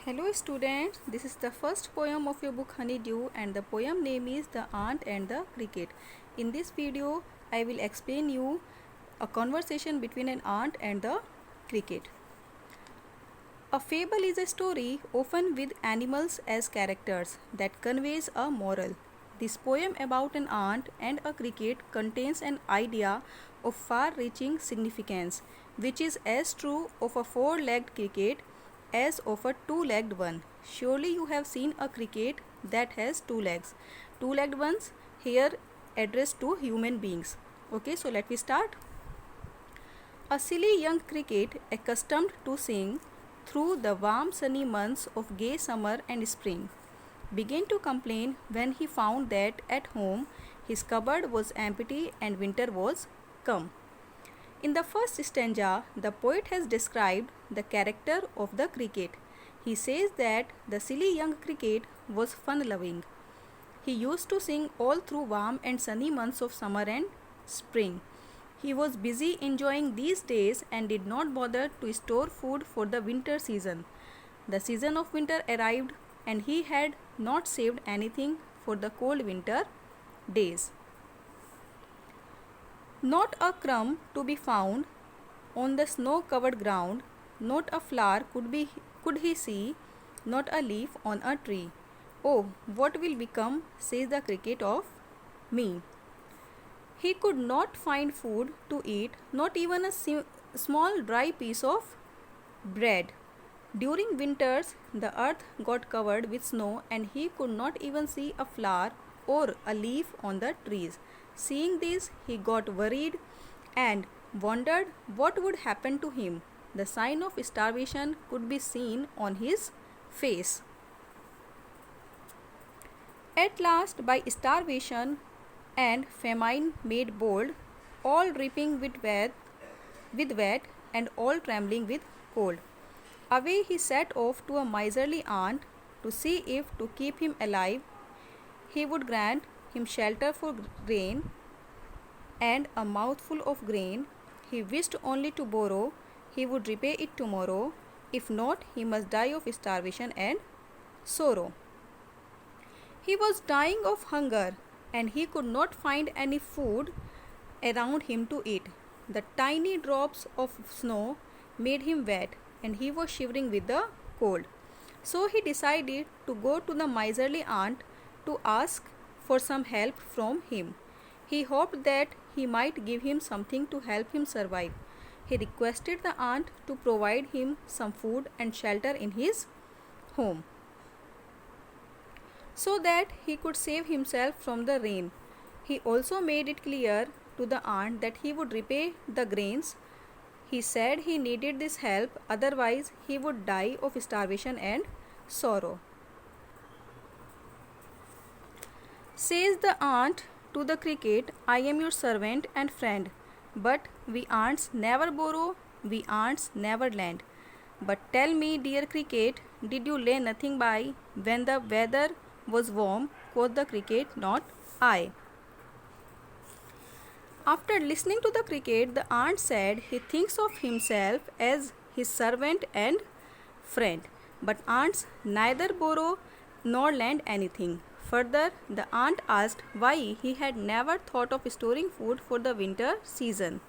Hello students, this is the first poem of your book Honeydew and the poem name is The Ant and the Cricket. In this video, I will explain you a conversation between an ant and the cricket. A fable is a story, often with animals as characters, that conveys a moral. This poem about an ant and a cricket contains an idea of far-reaching significance, which is as true of a four-legged cricket as of a two-legged one. Surely you have seen a cricket that has two legs. Two-legged ones here addressed to human beings. Okay, so let me start. A silly young cricket accustomed to sing through the warm sunny months of gay summer and spring began to complain when he found that at home his cupboard was empty and winter was come. In the first stanza, the poet has described the character of the cricket. He says that the silly young cricket was fun-loving. He used to sing all through warm and sunny months of summer and spring. He was busy enjoying these days and did not bother to store food for the winter season. The season of winter arrived and he had not saved anything for the cold winter days. Not a crumb to be found on the snow-covered ground, not a flower could he see, not a leaf on a tree. Oh, what will become, says the cricket, of me? He could not find food to eat, not even a small dry piece of bread. During winters, the earth got covered with snow and he could not even see a flower or a leaf on the trees. Seeing this, he got worried and wondered what would happen to him. The sign of starvation could be seen on his face. At last, by starvation and famine made bold, all dripping with wet and all trembling with cold, away he set off to a miserly ant to see if, to keep him alive, he would grant him shelter for grain and a mouthful of grain. He wished only to borrow, he would repay it tomorrow. If not, he must die of starvation and sorrow. He was dying of hunger and he could not find any food around him to eat. The tiny drops of snow made him wet and he was shivering with the cold. So he decided to go to the miserly ant to ask for some help from him. He hoped that he might give him something to help him survive. He requested the ant to provide him some food and shelter in his home, so that he could save himself from the rain. He also made it clear to the ant that he would repay the grains. He said he needed this help, otherwise he would die of starvation and sorrow. Says the ant to the cricket, I am your servant and friend, but we ants never borrow, we ants never lend. But tell me, dear cricket, did you lay nothing by when the weather was warm? Quoth the cricket, not I. After listening to the cricket, the ant said he thinks of himself as his servant and friend, but ants neither borrow nor lend anything. Further, the ant asked why he had never thought of storing food for the winter season.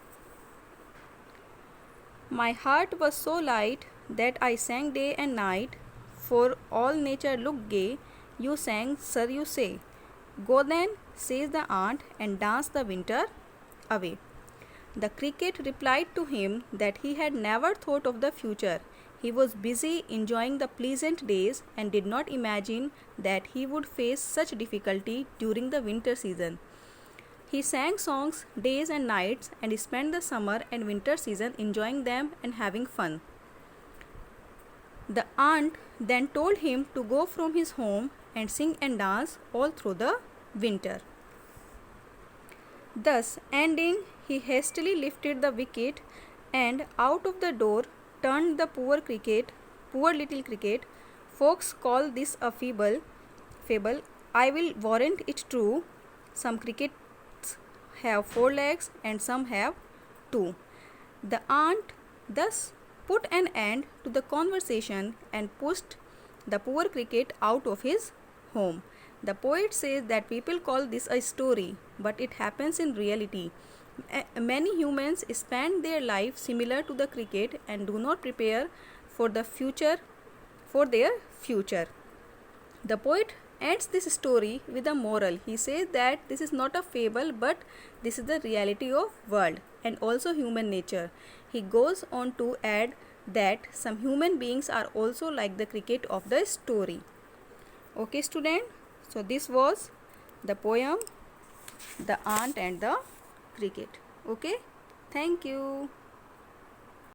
My heart was so light that I sang day and night, for all nature looked gay. You sang, sir, you say. Go then, says the ant, and dance the winter away. The cricket replied to him that he had never thought of the future. He was busy enjoying the pleasant days and did not imagine that he would face such difficulty during the winter season. He sang songs days and nights and spent the summer and winter season enjoying them and having fun. The ant then told him to go from his home and sing and dance all through the winter. Thus ending, he hastily lifted the wicket and out of the door turned the poor little cricket. Folks call this a fable. I will warrant it true. Some crickets have 4 legs and some have 2. The ant thus put an end to the conversation and pushed the poor cricket out of his home. The poet says that people call this a story, but it happens in reality. Many humans spend their life similar to the cricket and do not prepare for their future. The poet ends this story with a moral. He says that this is not a fable, but this is the reality of world and also human nature. He goes on to add that some human beings are also like the cricket of the story. Okay student, so this was the poem The Ant and the Cricket. Okay, thank you.